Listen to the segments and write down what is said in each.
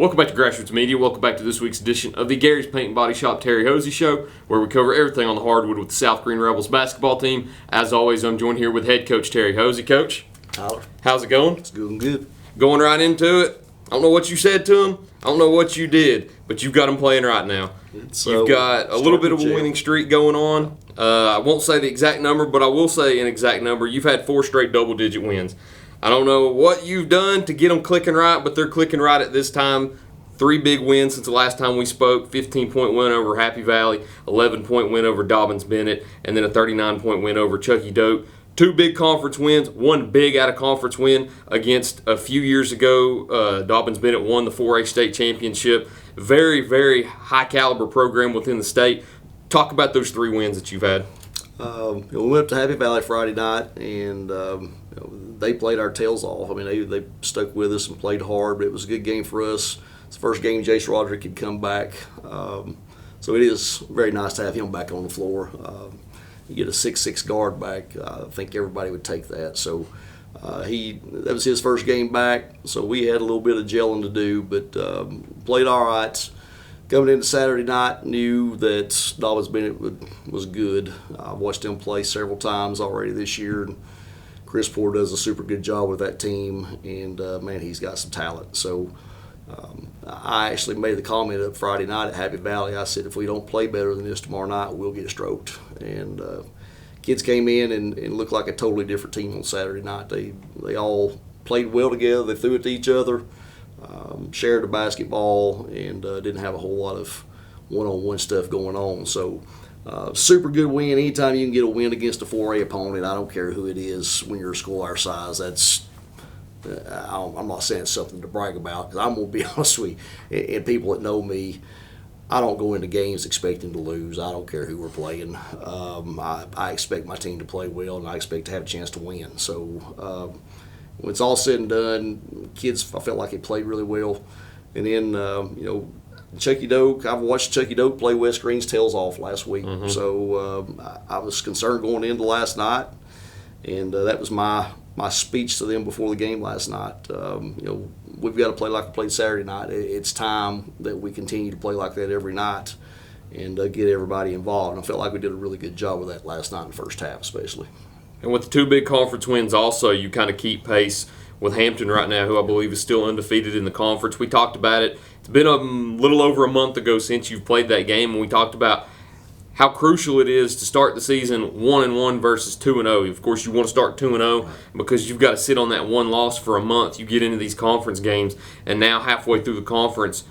Welcome back to Grassroots Media. Welcome back to this week's edition of the Gary's Paint and Body Shop Terry Hoese Show, where we cover everything on the hardwood with the South Green Rebels basketball team. As always, I'm joined here with head coach Terry Hoese. Coach, Tyler, how's it going? it's going good. Going right into it. I don't know what you said to him. I don't know what you did, but you've got them playing right now. You've got a little bit of a winning streak going on. I won't say the exact number, but I will say an exact number. You've had 4 straight double-digit wins. I don't know what you've done to get them clicking right, but they're clicking right at this time. 3 big wins since the last time we spoke. 15-point win over Happy Valley, 11-point win over Dobbins-Bennett, and then a 39-point win over Chucky Doak. 2 big conference wins, 1 big out-of-conference win against a few years ago. Dobbins-Bennett won the 4A state championship. Very, very high-caliber program within the state. Talk about those 3 wins that you've had. We went up to Happy Valley Friday night, and they played our tails off. I mean, they stuck with us and played hard, but it was a good game for us. It's the first game Jace Roderick could come back. So it is very nice to have him back on the floor. You get a 6'6" guard back. I think everybody would take that. So that was his first game back. So we had a little bit of gelling to do, but played all right. Coming into Saturday night, knew that Dobbins-Bennett was good. I watched him play several times already this year. And Chris Poore does a super good job with that team, and man, he's got some talent. So I actually made the comment up Friday night at Happy Valley. I said, if we don't play better than this tomorrow night, we'll get stroked. And kids came in and looked like a totally different team on Saturday night. They all played well together. They threw it to each other, shared the basketball, and didn't have a whole lot of one-on-one stuff going on. So super good win. Anytime you can get a win against a 4A opponent, I don't care who it is, when you're a school our size, that's I'm not saying something to brag about, because I'm going to be honest with you, and people that know me, I don't go into games expecting to lose. I don't care who we're playing. I expect my team to play well, and I expect to have a chance to win. So when it's all said and done, kids, I felt like they played really well. And then, Chucky Doak, I've watched Chucky Doak play West Green's tails off last week. Mm-hmm. So I was concerned going into last night, and that was my speech to them before the game last night. We've got to play like we played Saturday night. It's time that we continue to play like that every night and get everybody involved. And I felt like we did a really good job with that last night in the first half especially. And with the 2 big conference wins also, you kind of keep pace with Hampton right now, who I believe is still undefeated in the conference. We talked about it. It's been a little over a month ago since you've played that game, and we talked about how crucial it is to start the season 1-1 versus 2-0. Of course, you want to start 2-0 because you've got to sit on that 1 loss for a month. You get into these conference games, and now halfway through the conference,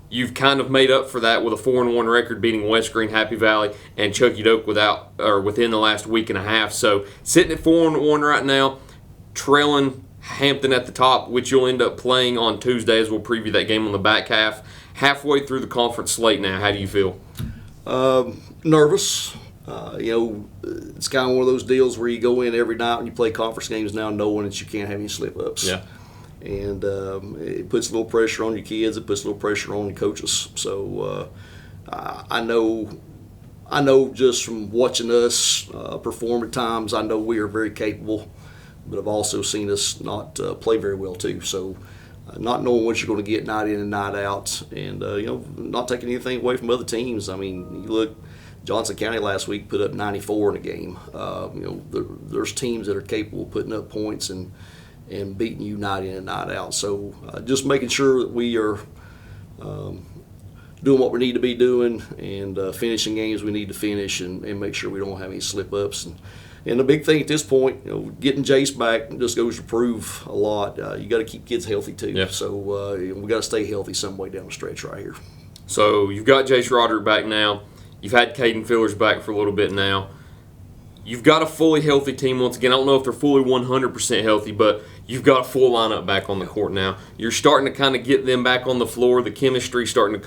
you've kind of made up for that with a 4-1 record, beating West Green, Happy Valley, and Chucky Doak within the last week and a half. So sitting at 4-1 right now, trailing Hampton at the top, which you'll end up playing on Tuesday, as we'll preview that game on the back half. Halfway through the conference slate now, how do you feel? Nervous. It's kind of one of those deals where you go in every night when you play conference games now knowing that you can't have any slip-ups. Yeah. And it puts a little pressure on your kids. It puts a little pressure on your coaches. So I know just from watching us perform at times, I know we are very capable, but I've also seen us not play very well too. So not knowing what you're going to get night in and night out, and not taking anything away from other teams. I mean, you look, Johnson County last week put up 94 in a game. There's teams that are capable of putting up points and beating you night in and night out. So just making sure that we are doing what we need to be doing and finishing games we need to finish and make sure we don't have any slip-ups. And the big thing at this point, getting Jace back just goes to prove a lot. You got to keep kids healthy too. Yeah. So we got to stay healthy some way down the stretch right here. So you've got Jace Roderick back now. You've had Caden Fillers back for a little bit now. You've got a fully healthy team once again. I don't know if they're fully 100% healthy, but you've got a full lineup back on the court now. You're starting to kind of get them back on the floor. The chemistry starting to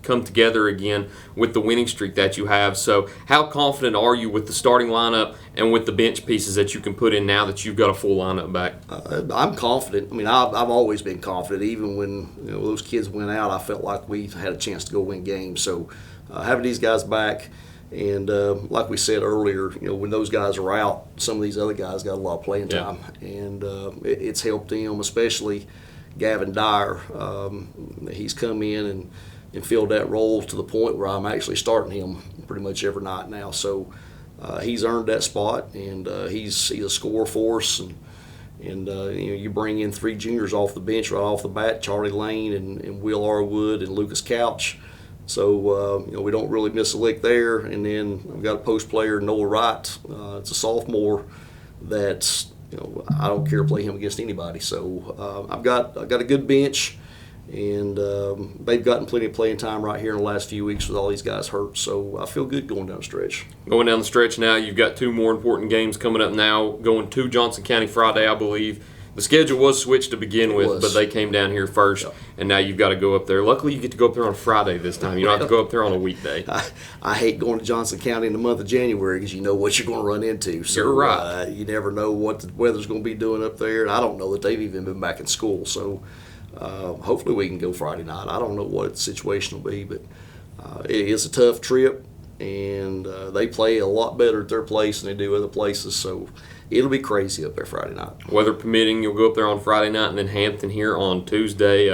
come together again with the winning streak that you have. So how confident are you with the starting lineup and with the bench pieces that you can put in now that you've got a full lineup back? I'm confident. I mean, I've always been confident. Even when those kids went out, I felt like we had a chance to go win games. So having these guys back, and like we said earlier, when those guys are out, some of these other guys got a lot of playing time, and it's helped them, especially Gavin Dyer. He's come in and filled that role to the point where I'm actually starting him pretty much every night now. So he's earned that spot, and he's a scorer for us. And you bring in 3 juniors off the bench right off the bat: Charlie Lane and Will Arwood and Lucas Couch. So we don't really miss a lick there. And then we've got a post player, Noah Wright. It's a sophomore that's I don't care to play him against anybody. So I've got a good bench, and they've gotten plenty of playing time right here in the last few weeks with all these guys hurt. So I feel good going down the stretch. Going down the stretch now, you've got 2 more important games coming up now. Going to Johnson County Friday, I believe. The schedule was switched to begin with, but they came down here first, and now you've got to go up there. Luckily, you get to go up there on a Friday this time. You don't have to go up there on a weekday. I hate going to Johnson County in the month of January because you know what you're going to run into. So, you're right. You never know what the weather's going to be doing up there, and I don't know that they've even been back in school. So hopefully we can go Friday night. I don't know what the situation will be, but it is a tough trip, and they play a lot better at their place than they do other places. So it'll be crazy up there Friday night. Weather permitting, you'll go up there on Friday night, and then Hampton here on Tuesday.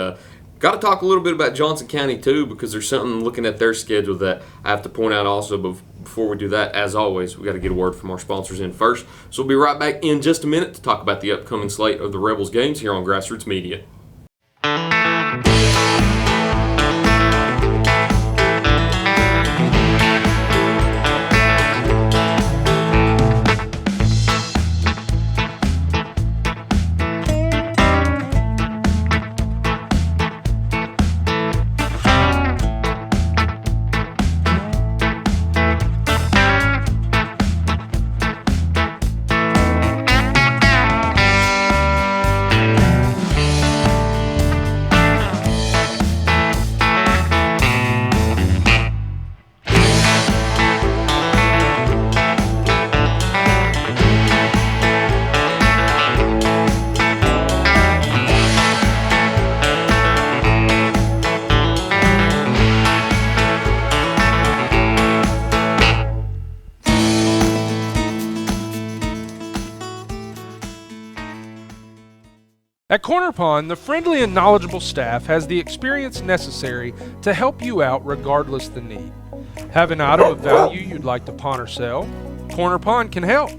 Got to talk a little bit about Johnson County, too, because there's something looking at their schedule that I have to point out also. But before we do that, as always, we got to get a word from our sponsors in first. So we'll be right back in just a minute to talk about the upcoming slate of the Rebels games here on Grassroots Media. At Corner Pond, the friendly and knowledgeable staff has the experience necessary to help you out regardless the need. Have an item of value you'd like to pawn or sell? Corner Pond can help.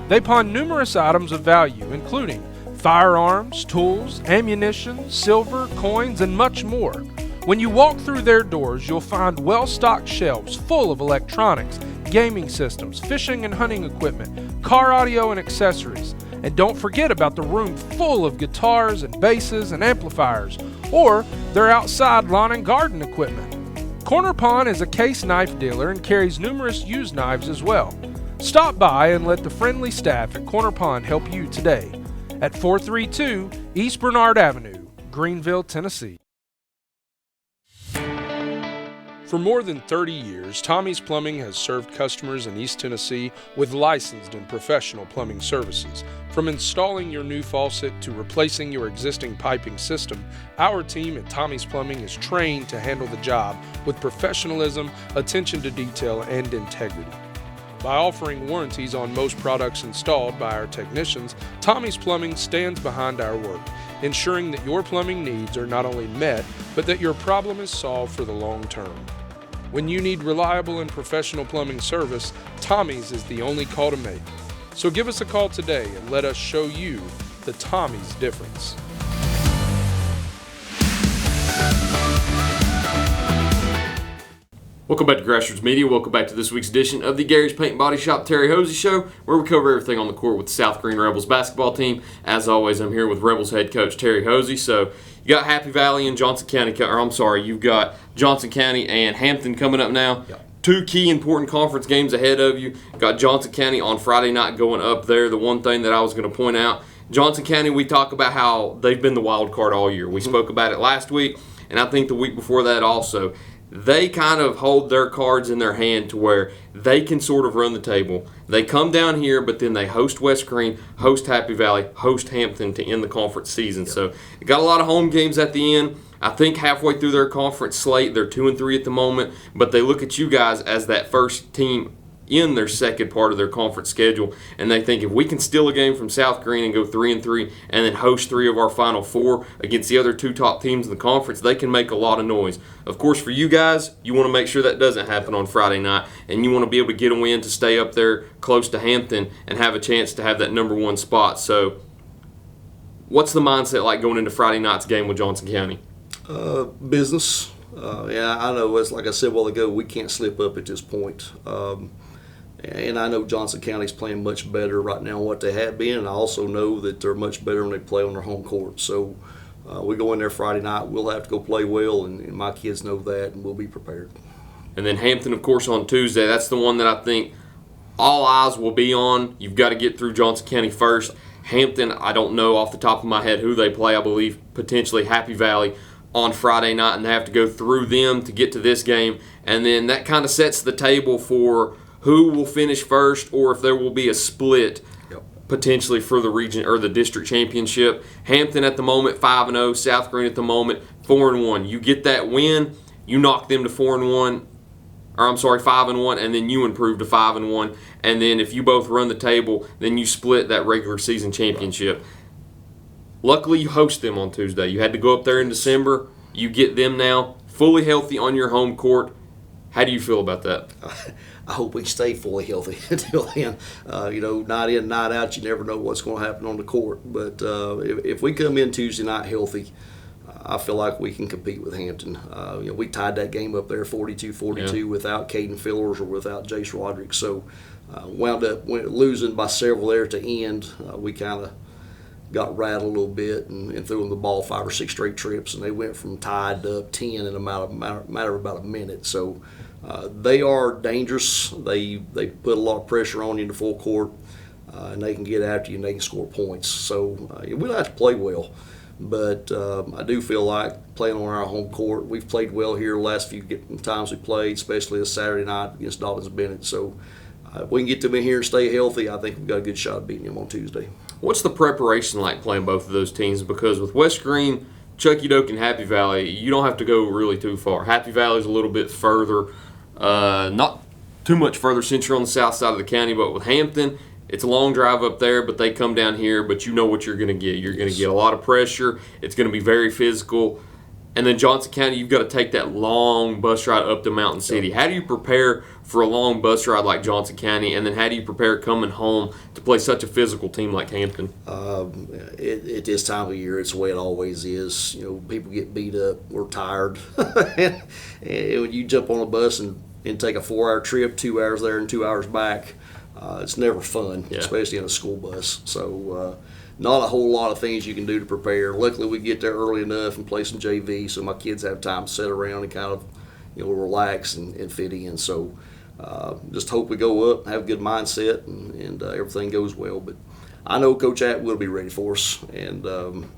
They pawn numerous items of value, including firearms, tools, ammunition, silver, coins, and much more. When you walk through their doors, you'll find well-stocked shelves full of electronics, gaming systems, fishing and hunting equipment, car audio and accessories. And don't forget about the room full of guitars and basses and amplifiers, or their outside lawn and garden equipment. Corner Pond is a case knife dealer and carries numerous used knives as well. Stop by and let the friendly staff at Corner Pond help you today at 432 East Bernard Avenue, Greenville, Tennessee. For more than 30 years, Tommy's Plumbing has served customers in East Tennessee with licensed and professional plumbing services. From installing your new faucet to replacing your existing piping system, our team at Tommy's Plumbing is trained to handle the job with professionalism, attention to detail, and integrity. By offering warranties on most products installed by our technicians, Tommy's Plumbing stands behind our work, ensuring that your plumbing needs are not only met, but that your problem is solved for the long term. When you need reliable and professional plumbing service, Tommy's is the only call to make. So give us a call today and let us show you the Tommy's difference. Welcome back to Grassroots Media. Welcome back to this week's edition of the Gary's Paint and Body Shop Terry Hoese Show, where we cover everything on the court with the South Green Rebels basketball team. As always, I'm here with Rebels head coach Terry Hoese. So you got Happy Valley and Johnson County, you've got Johnson County and Hampton coming up now. Yep. 2 key important conference games ahead of you. Got Johnson County on Friday night going up there. The one thing that I was going to point out, Johnson County, we talk about how they've been the wild card all year. We spoke about it last week, and I think the week before that also. They kind of hold their cards in their hand to where they can sort of run the table. They come down here, but then they host West Green, host Happy Valley, host Hampton to end the conference season. Yep. So they got a lot of home games at the end. I think halfway through their conference slate, they're 2-3 at the moment, but they look at you guys as that first team in their second part of their conference schedule, and they think if we can steal a game from South Green and go 3-3 and then host 3 of our final 4 against the other 2 top teams in the conference, they can make a lot of noise. Of course, for you guys, you want to make sure that doesn't happen on Friday night, and you want to be able to get a win to stay up there close to Hampton and have a chance to have that number 1 spot. So what's the mindset like going into Friday night's game with Johnson County? Business. Yeah, I know. It's like I said a while ago, we can't slip up at this point. And I know Johnson County's playing much better right now than what they have been, and I also know that they're much better when they play on their home court. So we go in there Friday night, we'll have to go play well, and my kids know that, and we'll be prepared. And then Hampton, of course, on Tuesday. That's the one that I think all eyes will be on. You've got to get through Johnson County first. Hampton, I don't know off the top of my head who they play. I believe potentially Happy Valley on Friday night, and they have to go through them to get to this game. And then that kind of sets the table for who will finish first, or if there will be a split potentially for the region or the district championship. Hampton at the moment 5-0, South Green at the moment 4-1. You get that win, you knock them to 4-1, or I'm sorry, 5-1, and then you improve to 5-1. And then if you both run the table, then you split that regular season championship. Luckily, you host them on Tuesday. You had to go up there in December. You get them now fully healthy on your home court. How do you feel about that? I hope we stay fully healthy until then. Night in, night out, you never know what's going to happen on the court. But if we come in Tuesday night healthy, I feel like we can compete with Hampton. We tied that game up there 42-42 without Caden Fillers or without Jace Roderick. So wound up losing by several there to end. We kind of got rattled a little bit and threw them the ball 5 or 6 straight trips, and they went from tied to up 10 in a matter of about a minute. So they are dangerous. They put a lot of pressure on you in the full court, and they can get after you and they can score points. So we'll have to play well. But I do feel like playing on our home court, we've played well here the last few times we played, especially a Saturday night against Dobbins Bennett. So if we can get them in here and stay healthy, I think we've got a good shot at beating them on Tuesday. What's the preparation like playing both of those teams? Because with West Green, Chucky Doak, and Happy Valley, you don't have to go really too far. Happy Valley's a little bit further, not too much further since you're on the south side of the county, but with Hampton, it's a long drive up there, but they come down here, but you know what you're going to get. You're going to get a lot of pressure. It's going to be very physical. And then Johnson County, you've got to take that long bus ride up to Mountain City. How do you prepare for a long bus ride like Johnson County, and then how do you prepare coming home to play such a physical team like Hampton? At this time of year, it's the way it always is. People get beat up. We're tired. and when you jump on a bus and take a 4-hour trip, 2 hours there and 2 hours back, it's never fun, especially in a school bus. So not a whole lot of things you can do to prepare. Luckily, we get there early enough and play some JV, so my kids have time to sit around and kind of relax and fit in. So just hope we go up, have a good mindset, and everything goes well. But I know Coach Atwood will be ready for us, and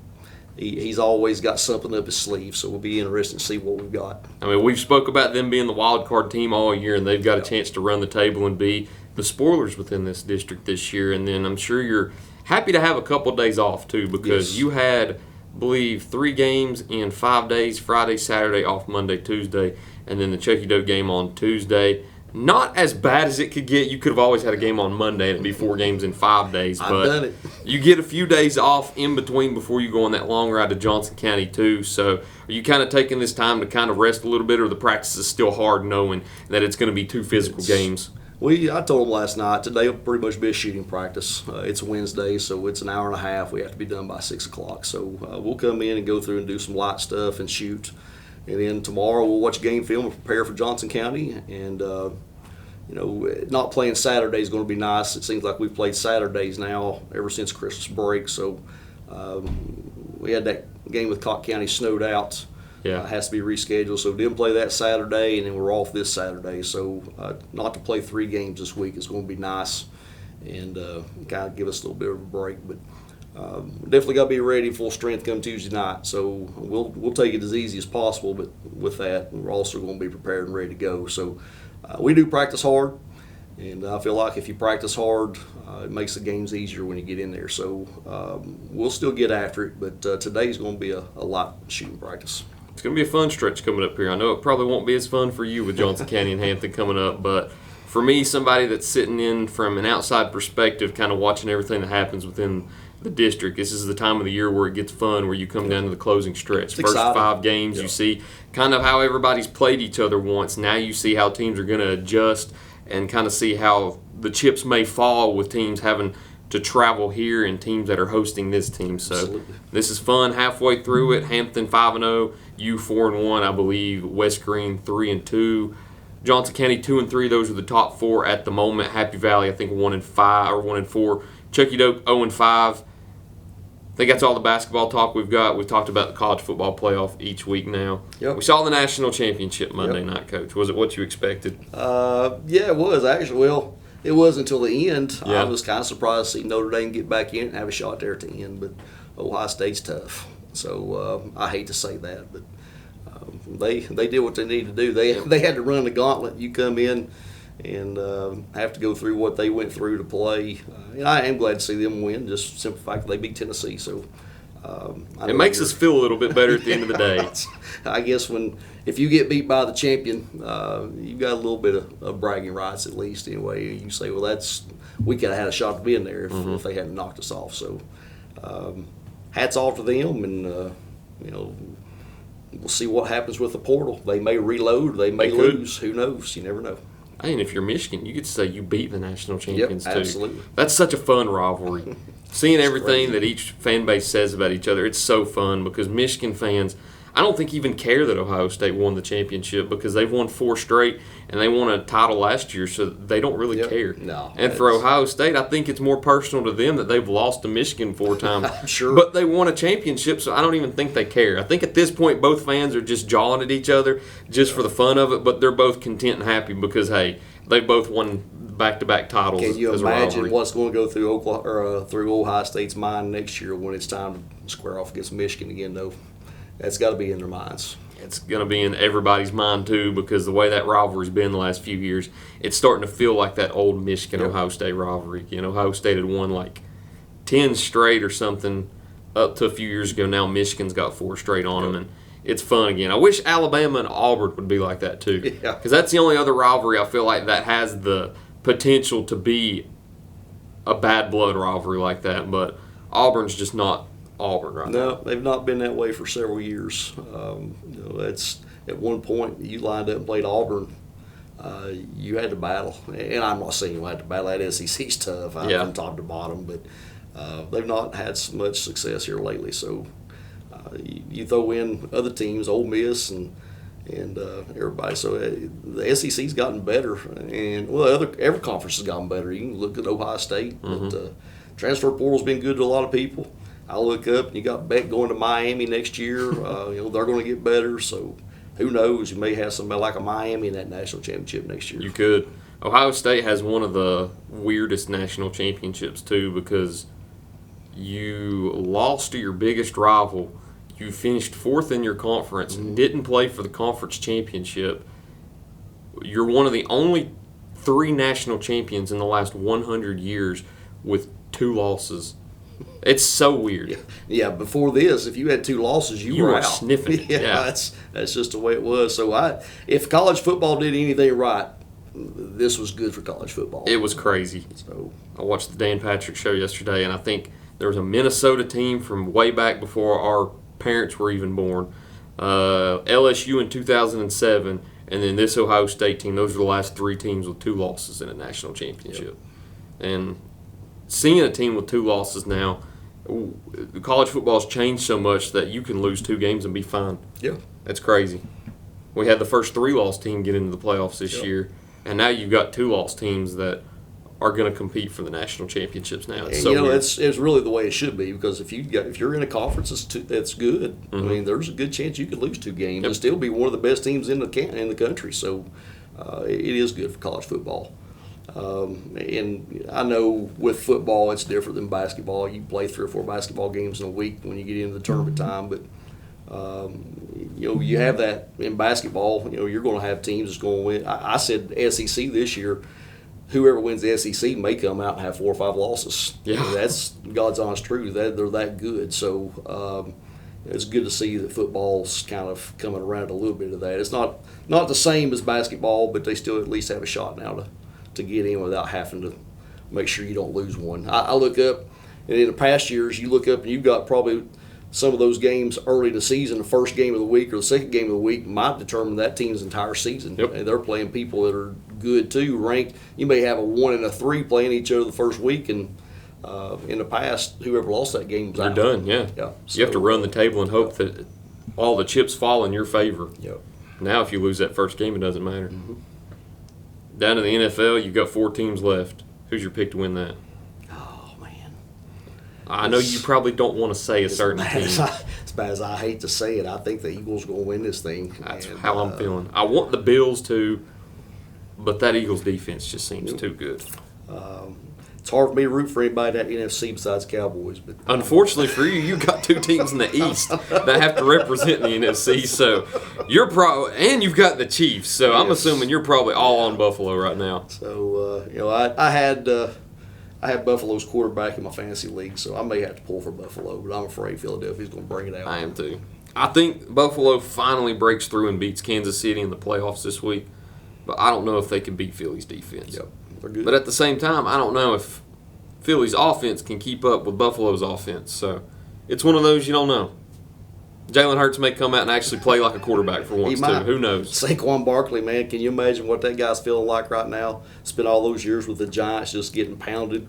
he's always got something up his sleeve, so we'll be interested to see what we've got. I mean, we've spoke about them being the wild card team all year, and they've got a chance to run the table and be the spoilers within this district this year. And then I'm sure you're happy to have a couple of days off too, because you had, I believe, 3 games in 5 days: Friday, Saturday, off Monday, Tuesday, and then the Chucky Doak game on Tuesday. Not as bad as it could get. You could have always had a game on Monday and it'd be 4 games in 5 days. But I've done it. You get a few days off in between before you go on that long ride to Johnson County too. So are you kind of taking this time to kind of rest a little bit, or the practice is still hard knowing that it's going to be 2 physical games? I told them last night, today will pretty much be a shooting practice. It's Wednesday, so it's an hour and a half. We have to be done by 6 o'clock. So we'll come in and go through and do some light stuff and shoot. And then tomorrow we'll watch game film and prepare for Johnson County. And, not playing Saturday is going to be nice. It seems like we've played Saturdays now ever since Christmas break. So we had that game with Cotton County snowed out. It has to be rescheduled, so we didn't play that Saturday, and then we're off this Saturday. So not to play 3 games this week is going to be nice and kind of give us a little bit of a break. But definitely got to be ready full strength come Tuesday night. So we'll take it as easy as possible, but with that, we're also going to be prepared and ready to go. So we do practice hard, and I feel like if you practice hard, it makes the games easier when you get in there. So we'll still get after it, but today's going to be a light shooting practice. It's going to be a fun stretch coming up here. I know it probably won't be as fun for you with Johnson County and Hampton coming up, but for me, somebody that's sitting in from an outside perspective, kind of watching everything that happens within the district, this is the time of the year where it gets fun, where you come down to the closing stretch. It's First exciting. 5 games, you see kind of how everybody's played each other once. Now you see how teams are going to adjust and kind of see how the chips may fall with teams having to travel here and teams that are hosting this team. So Absolutely. this is fun. Halfway through it, Hampton 5-0, U 4-1, I believe. West Green 3-2, Johnson County 2-3. Those are the top 4 at the moment. Happy Valley, I think 1-5 or 1-4. Chucky Doak 0-5. I think that's all the basketball talk we've got. We've talked about the college football playoff each week now. Yep. We saw the national championship Monday night, Coach. Was it what you expected? Yeah, it was actually. Well, it was until the end. Yeah. I was kind of surprised to see Notre Dame get back in and have a shot there at the end, but Ohio State's tough. So I hate to say that, but they did what they needed to do. They had to run the gauntlet. You come in and have to go through what they went through to play. And I am glad to see them win, just simple fact that they beat Tennessee. So It makes us feel a little bit better at the end of the day. I guess if you get beat by the champion, you've got a little bit of bragging rights at least. Anyway, you can say, well, we could have had a shot to be in there if they hadn't knocked us off. So hats off to them, and we'll see what happens with the portal. They may reload, they may lose. Who knows? You never know. And if you're Michigan, you get to say you beat the national champions too. Absolutely. That's such a fun rivalry. Seeing everything that each fan base says about each other, it's so fun because Michigan fans, I don't think even care that Ohio State won the championship because they've won 4 straight and they won a title last year, so they don't really care. No. And for Ohio State, I think it's more personal to them that they've lost to Michigan 4 times. I'm sure. But they won a championship, so I don't even think they care. I think at this point, both fans are just jawing at each other just for the fun of it, but they're both content and happy because, hey, they both won back-to-back titles. Can you as a imagine rivalry. what's going to go through Ohio State's mind next year when it's time to square off against Michigan again, though? That's got to be in their minds. It's going to be in everybody's mind, too, because the way that rivalry's been the last few years, it's starting to feel like that old Michigan-Ohio State rivalry. Ohio State had won like 10 straight or something up to a few years ago. Now Michigan's got 4 straight on them, and it's fun again. I wish Alabama and Auburn would be like that, too, because that's the only other rivalry I feel like that has the potential to be a bad blood rivalry like that, but Auburn's just not Auburn right now. No, they've not been that way for several years. That's at one point you lined up and played Auburn. You had to battle, and I'm not saying you had to battle. That SEC's tough from top to bottom, but they've not had so much success here lately. So you throw in other teams, Ole Miss and everybody. So the SEC's gotten better, and every conference has gotten better. You can look at Ohio State, but transfer portal's been good to a lot of people. I look up and you got Beck going to Miami next year. They're going to get better. So who knows? You may have somebody like a Miami in that national championship next year. You could. Ohio State has one of the weirdest national championships too, because you lost to your biggest rival. You finished 4th in your conference, didn't play for the conference championship. You're one of the only 3 national champions in the last 100 years with 2 losses. It's so weird. Yeah, before this, if you had 2 losses, you were out. Sniffing it. Yeah. That's just the way it was. So if college football did anything right, this was good for college football. It was crazy. So I watched the Dan Patrick show yesterday, and I think there was a Minnesota team from way back before our parents were even born. LSU in 2007, and then this Ohio State team. Those are the last 3 teams with 2 losses in a national championship. And seeing a team with 2 losses now, college football has changed so much that you can lose 2 games and be fine. Yeah. That's crazy. We had the first 3-loss team get into the playoffs this year, and now you've got 2-loss teams that are going to compete for the national championships now. It's so weird. It's really the way it should be, because if you're in a conference that's good, I mean, there's a good chance you could lose 2 games and still be one of the best teams in the country. So it is good for college football. And I know with football it's different than basketball. You play 3 or 4 basketball games in a week when you get into the tournament time, but you have that in basketball. You're going to have teams that's going to win. I said SEC this year, whoever wins the SEC may come out and have 4 or 5 losses. Yeah. That's God's honest truth. They're that good. So it's good to see that football's kind of coming around a little bit of that. It's not the same as basketball, but they still at least have a shot now to get in without having to make sure you don't lose one. I look up, and in the past years, you look up and you've got probably some of those games early in the season, the first game of the week or the second game of the week might determine that team's entire season. Yep. And they're playing people that are good too, ranked. You may have a 1 and a 3 playing each other the first week, and in the past, whoever lost that game was They're out. done, yeah. So, You have to run the table and hope that all the chips fall in your favor. Yep. Now, if you lose that first game, it doesn't matter. Mm-hmm. Down to the NFL, you've got 4 teams left. Who's your pick to win that? Oh man. I know you probably don't want to say a certain team. As bad as I hate to say it, I think the Eagles are going to win this thing. That's And, how I'm feeling. I want the Bills to, but that Eagles defense just seems too good. It's hard for me to root for anybody in that NFC besides Cowboys. But Unfortunately for you, you've got 2 teams in the East that have to represent the NFC. So you're and you've got the Chiefs. So I'm Yes. assuming you're probably all on Buffalo right now. So I had Buffalo's quarterback in my fantasy league, so I may have to pull for Buffalo, but I'm afraid Philadelphia's going to bring it out. I am too. I think Buffalo finally breaks through and beats Kansas City in the playoffs this week, but I don't know if they can beat Philly's defense. Yep, they're good. But at the same time, I don't know if Philly's offense can keep up with Buffalo's offense. So it's one of those you don't know. Jalen Hurts may come out and actually play like a quarterback for once, too. Who knows? Saquon Barkley, man, can you imagine what that guy's feeling like right now? Spent all those years with the Giants just getting pounded,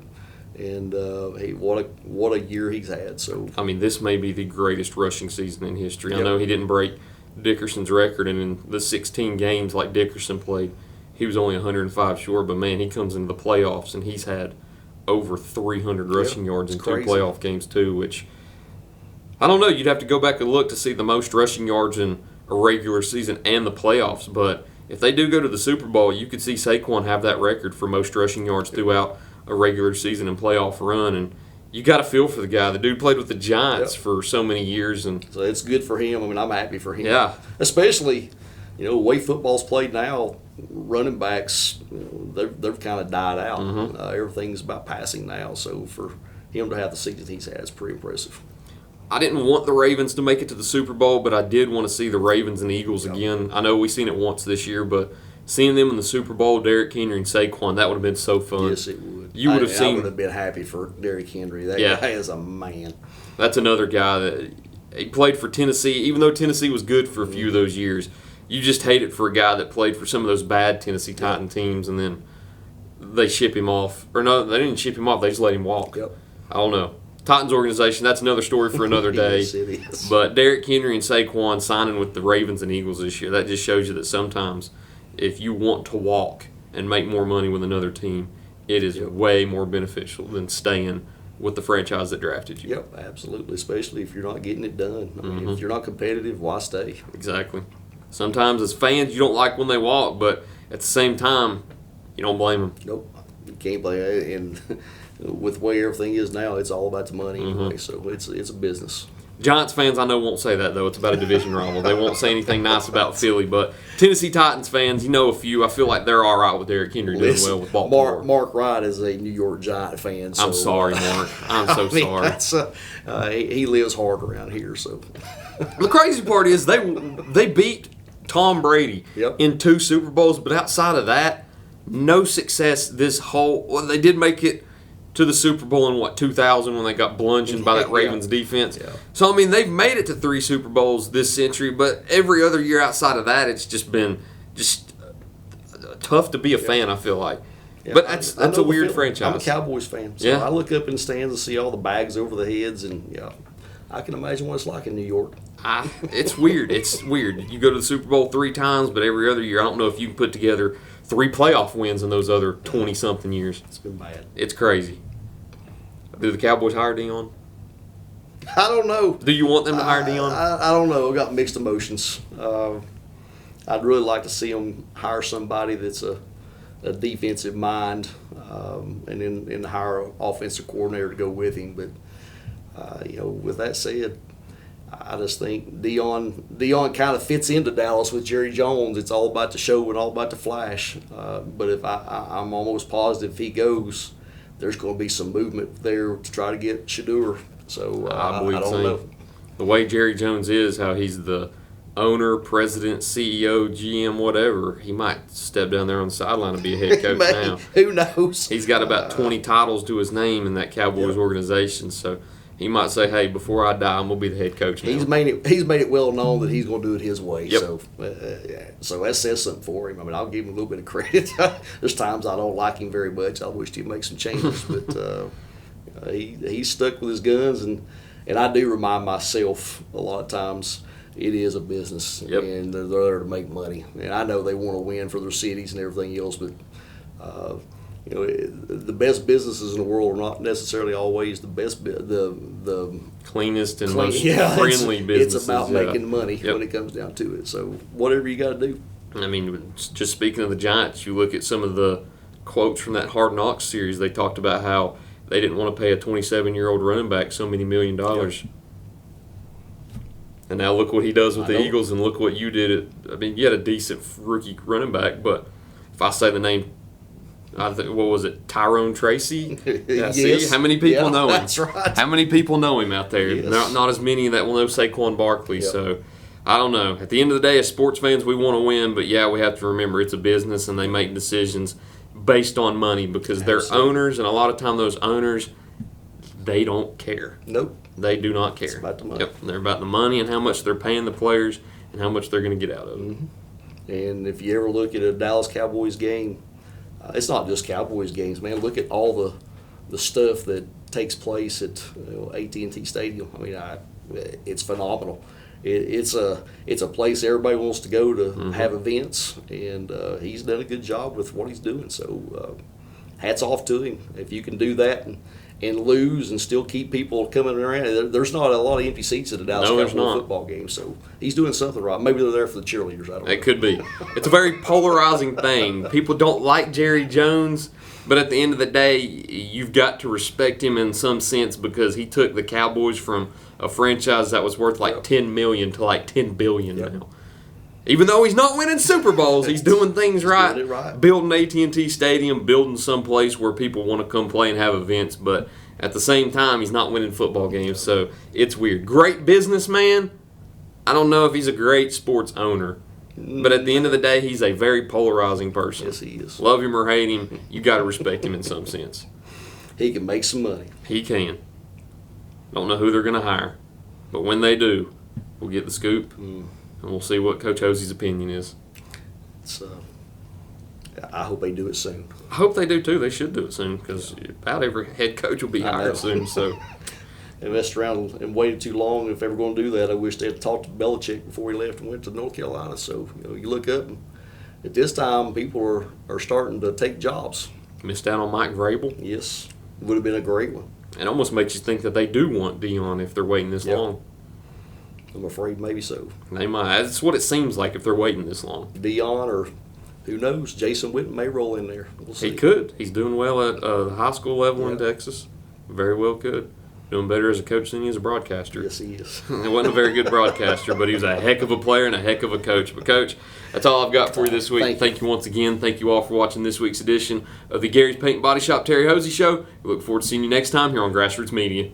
and hey, what a year he's had. So I mean, this may be the greatest rushing season in history. I Yep. know he didn't break Dickerson's record, and in the 16 games like Dickerson played, he was only 105 short, but man, he comes into the playoffs, and he's had over 300 rushing yards in it's 2 crazy. playoff games, too, which I don't know. You'd have to go back and look to see the most rushing yards in a regular season and the playoffs. But if they do go to the Super Bowl, you could see Saquon have that record for most rushing yards throughout a regular season and playoff run. And you got to feel for the guy. The dude played with the Giants Yep. for so many years. And So it's good for him. I mean, I'm happy for him. Yeah. Especially, the way football's played now, running backs, they've kind of died out. Mm-hmm. Everything's about passing now. So for him to have the season he's had is pretty impressive. I didn't want the Ravens to make it to the Super Bowl, but I did want to see the Ravens and the Eagles again. I know we've seen it once this year, but seeing them in the Super Bowl, Derrick Henry and Saquon, that would have been so fun. Yes, it would. You would have I seen. would have been happy for Derrick Henry. That Yeah. guy is a man. That's another guy that he played for Tennessee. Even though Tennessee was good for a few of those years, you just hate it for a guy that played for some of those bad Tennessee Titan teams, and then they ship him off. Or no, they didn't ship him off. They just let him walk. Yep. I don't know. Titans organization, that's another story for another day. Yes, it is. But Derrick Henry and Saquon signing with the Ravens and Eagles this year, that just shows you that sometimes if you want to walk and make more money with another team, it is way more beneficial than staying with the franchise that drafted you. Yep, absolutely. Especially if you're not getting it done. I mean, Mm-hmm. if you're not competitive, why stay? Exactly. Sometimes as fans, you don't like when they walk, but at the same time, you don't blame them. Nope, you can't play it. And with the way everything is now, it's all about the money anyway. So it's a business. Giants fans, I know, won't say that, though. It's about a division rival. They won't say anything nice about Philly. But Tennessee Titans fans, a few. I feel like they're all right with Derrick Henry doing well with Baltimore. Mark Wright is a New York Giant fan. So, I'm sorry, Mark. I'm so sorry. He lives hard around here. So The crazy part is they beat Tom Brady Yep. in 2 Super Bowls, but outside of that, no success this whole. Well, they did make it to the Super Bowl in 2000 when they got bludgeoned by that Yeah. Ravens defense. Yeah. So I mean, they've made it to 3 Super Bowls this century, but every other year outside of that, it's just been tough to be a fan. I feel like. Yeah, But that's I know a the weird feeling. franchise. I'm a Cowboys fan, so Yeah. I look up in the stands and see all the bags over the heads, and I can imagine what it's like in New York. It's weird. It's weird. You go to the Super Bowl 3 times, but every other year, I don't know if you can put together 3 playoff wins in those other 20-something years. It's been bad. It's crazy. Do the Cowboys hire Dion? I don't know. Do you want them to hire Dion? I don't know. I've got mixed emotions. I'd really like to see them hire somebody that's a defensive mind, and then hire an offensive coordinator to go with him. But with that said, I just think Dion kind of fits into Dallas with Jerry Jones. It's all about the show and all about the flash. But if I'm almost positive if he goes, there's going to be some movement there to try to get Shador. So I believe I the don't same. know. The way Jerry Jones is, how he's the owner, president, CEO, GM, whatever, he might step down there on the sideline and be a head coach now. Who knows? He's got about 20 titles to his name in that Cowboys organization, so he might say, "Hey, before I die, I'm gonna be the head coach now." He's made it well known that he's going to do it his way. Yep. So that says something for him. I mean, I'll give him a little bit of credit. There's times I don't like him very much. I wish he'd make some changes, but he's stuck with his guns, and I do remind myself a lot of times. It is a business, Yep. and they're there to make money. And I know they want to win for their cities and everything else, but the best businesses in the world are not necessarily always the best, the Cleanest and clean- most yeah, friendly businesses. It's about yeah. making money Yep. when it comes down to it. So whatever you got to do. I mean, just speaking of the Giants, you look at some of the quotes from that Hard Knocks series. They talked about how they didn't want to pay a 27-year-old running back so many $1 million. Yep. And now look what he does with the Eagles, and look what you did. I mean, you had a decent rookie running back, but if I say the name, I think, what was it, Tyrone Tracy? Yes. See, how many people know him? That's right. How many people know him out there? Yes. Not as many that will know Saquon Barkley. Yep. So, I don't know. At the end of the day, as sports fans, we want to win, but yeah, we have to remember it's a business, and they make decisions based on money because they're owners, and a lot of time those owners, they don't care. Nope. They do not care. It's about the money. Yep, they're about the money and how much they're paying the players and how much they're going to get out of it. Mm-hmm. And if you ever look at a Dallas Cowboys game, it's not just Cowboys games, man. Look at all the stuff that takes place at AT&T Stadium. I mean, it's phenomenal. It's a place everybody wants to go to have events, and he's done a good job with what he's doing. So hats off to him. If you can do that and lose and still keep people coming around, there's not a lot of empty seats at the Dallas Cowboys football game. So he's doing something right. Maybe they're there for the cheerleaders. I don't know. It could be. It's a very polarizing thing. People don't like Jerry Jones, but at the end of the day, you've got to respect him in some sense because he took the Cowboys from a franchise that was worth like $10 million to like $10 billion now. Even though he's not winning Super Bowls, he's doing things right. Doing it right. Building AT&T Stadium, building some place where people want to come play and have events, but at the same time, he's not winning football games, so it's weird. Great businessman. I don't know if he's a great sports owner, but at the end of the day, he's a very polarizing person. Yes, he is. Love him or hate him, you got to respect him in some sense. He can make some money. He can. Don't know who they're going to hire, but when they do, we'll get the scoop. And we'll see what Coach Hoese's opinion is. I hope they do it soon. I hope they do too. They should do it soon because about every head coach will be hired soon. So They messed around and waited too long. If they were going to do that, I wish they had talked to Belichick before he left and went to North Carolina. So you look up, and at this time, people are starting to take jobs. missed out on Mike Vrabel. Yes, would have been a great one. It almost makes you think that they do want Dion if they're waiting this long. I'm afraid maybe so. They might. That's what it seems like if they're waiting this long. Dion or who knows, Jason Witten may roll in there. We'll see. He could. He's doing well at the high school level in Texas. Very well could. Doing better as a coach than he is a broadcaster. Yes, he is. He wasn't a very good broadcaster, but he was a heck of a player and a heck of a coach. But, Coach, that's all I've got for you this week. Thank you once again. Thank you all for watching this week's edition of the Gary's Paint and Body Shop Terry Hoese Show. We look forward to seeing you next time here on Grassroots Media.